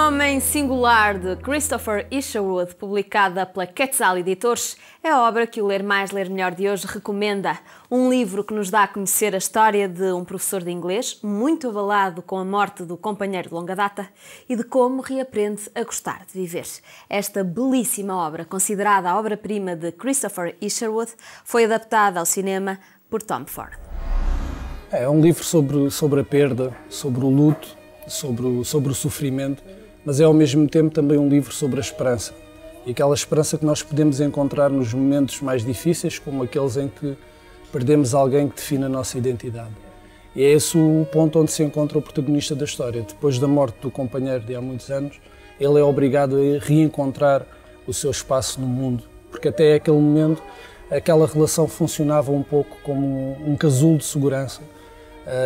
Homem Singular, de Christopher Isherwood, publicada pela Quetzal Editores, é a obra que o Ler Mais, Ler Melhor de hoje recomenda. Um livro que nos dá a conhecer a história de um professor de inglês, muito abalado com a morte do companheiro de longa data, e de como reaprende a gostar de viver. Esta belíssima obra, considerada a obra-prima de Christopher Isherwood, foi adaptada ao cinema por Tom Ford. É um livro sobre a perda, sobre o luto, sobre o sofrimento, mas é ao mesmo tempo também um livro sobre a esperança. E aquela esperança que nós podemos encontrar nos momentos mais difíceis, como aqueles em que perdemos alguém que define a nossa identidade. E é esse o ponto onde se encontra o protagonista da história. Depois da morte do companheiro de há muitos anos, ele é obrigado a reencontrar o seu espaço no mundo, porque até aquele momento aquela relação funcionava um pouco como um casulo de segurança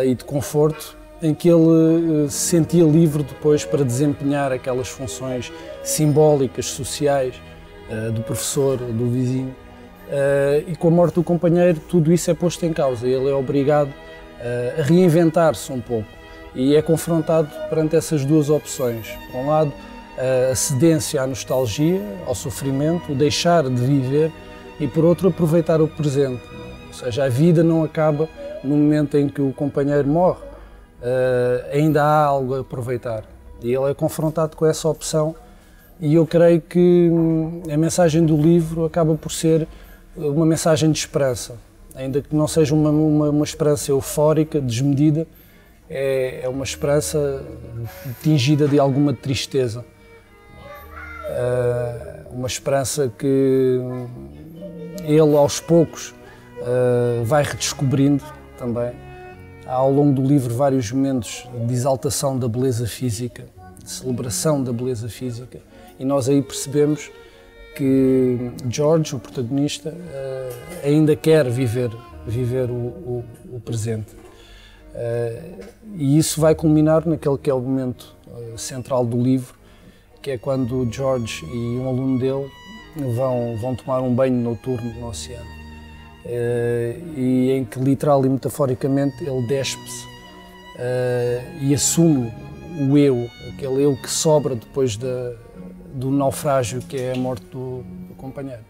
e de conforto, em que ele se sentia livre depois para desempenhar aquelas funções simbólicas, sociais, do professor, do vizinho. E com a morte do companheiro tudo isso é posto em causa. Ele é obrigado a reinventar-se um pouco e é confrontado perante essas duas opções. Por um lado, a cedência à nostalgia, ao sofrimento, o deixar de viver, e por outro, aproveitar o presente. Ou seja, a vida não acaba no momento em que o companheiro morre, ainda há algo a aproveitar. E ele é confrontado com essa opção, e eu creio que a mensagem do livro acaba por ser uma mensagem de esperança, ainda que não seja uma esperança eufórica, desmedida, é uma esperança tingida de alguma tristeza, uma esperança que ele aos poucos vai redescobrindo também. Há ao longo do livro vários momentos de exaltação da beleza física, de celebração da beleza física, e nós aí percebemos que George, o protagonista, ainda quer viver o presente. E isso vai culminar naquele que é o momento central do livro, que é quando George e um aluno dele vão tomar um banho noturno no oceano. E em que literal e metaforicamente ele despe-se e assume o eu, aquele eu que sobra depois do naufrágio que é a morte do companheiro.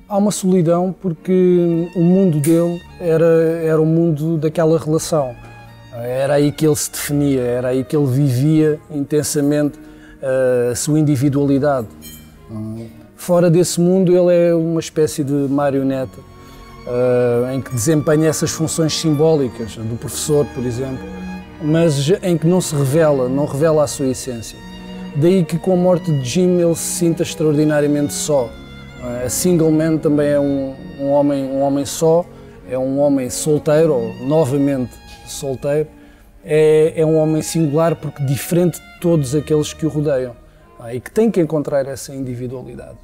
Há uma solidão porque o mundo dele era o mundo daquela relação, era aí que ele se definia, era aí que ele vivia intensamente a sua individualidade. Fora desse mundo ele é uma espécie de marioneta, em que desempenha essas funções simbólicas do professor, por exemplo, mas em que não se revela, não revela a sua essência. Daí que com a morte de Jim ele se sinta extraordinariamente só. A Single Man também é um homem só, é um homem solteiro, ou novamente solteiro. É um homem singular porque diferente de todos aqueles que o rodeiam, e que tem que encontrar essa individualidade.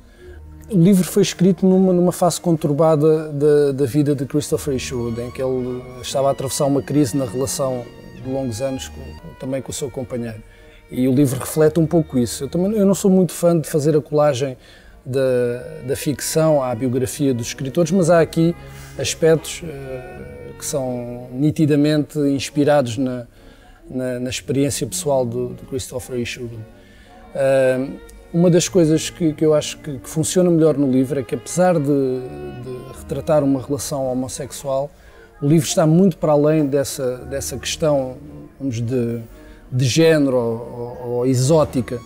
O livro foi escrito numa fase conturbada da vida de Christopher Isherwood, em que ele estava a atravessar uma crise na relação de longos anos também com o seu companheiro. E o livro reflete um pouco isso. Eu não sou muito fã de fazer a colagem da ficção à biografia dos escritores, mas há aqui aspectos que são nitidamente inspirados na experiência pessoal do Christopher Isherwood. Uma das coisas que eu acho que funciona melhor no livro é que, apesar de retratar uma relação homossexual, o livro está muito para além dessa questão, vamos, de género ou exótica.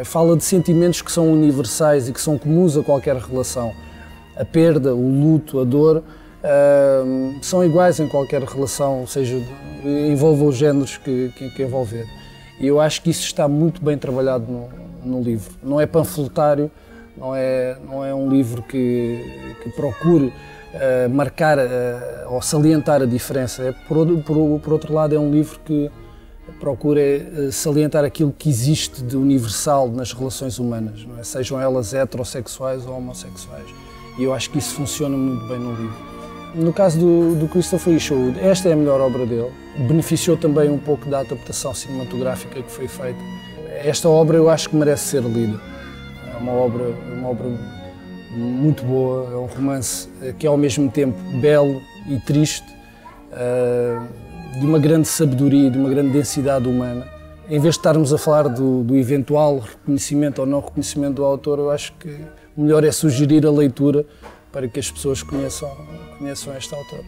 Fala de sentimentos que são universais e que são comuns a qualquer relação. A perda, o luto, a dor são iguais em qualquer relação, seja envolva os géneros que envolver. E eu acho que isso está muito bem trabalhado no livro. Não é panfletário, não é um livro que procure marcar ou salientar a diferença. Por outro lado, é um livro que procura salientar aquilo que existe de universal nas relações humanas, não é? Sejam elas heterossexuais ou homossexuais. E eu acho que isso funciona muito bem no livro. No caso do Christopher Isherwood, esta é a melhor obra dele. Beneficiou também um pouco da adaptação cinematográfica que foi feita. Esta obra eu acho que merece ser lida. É uma obra muito boa, é um romance que é ao mesmo tempo belo e triste, de uma grande sabedoria, de uma grande densidade humana, em vez de estarmos a falar do eventual reconhecimento ou não reconhecimento do autor, eu acho que o melhor é sugerir a leitura para que as pessoas conheçam este autor.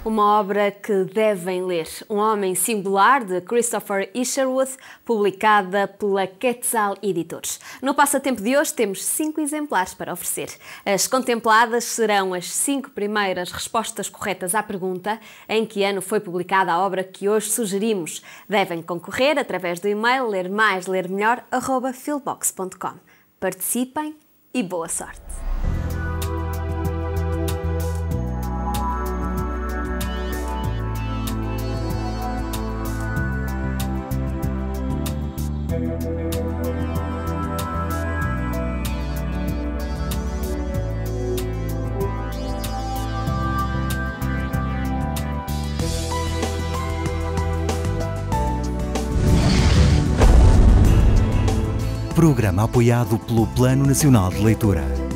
Uma obra que devem ler, Um Homem Singular, de Christopher Isherwood, publicada pela Quetzal Editores. No passatempo de hoje temos 5 exemplares para oferecer. As contempladas serão as 5 primeiras respostas corretas à pergunta em que ano foi publicada a obra que hoje sugerimos. Devem concorrer através do e-mail lermaislermelhor@philbox.com. Participem e boa sorte! Programa apoiado pelo Plano Nacional de Leitura.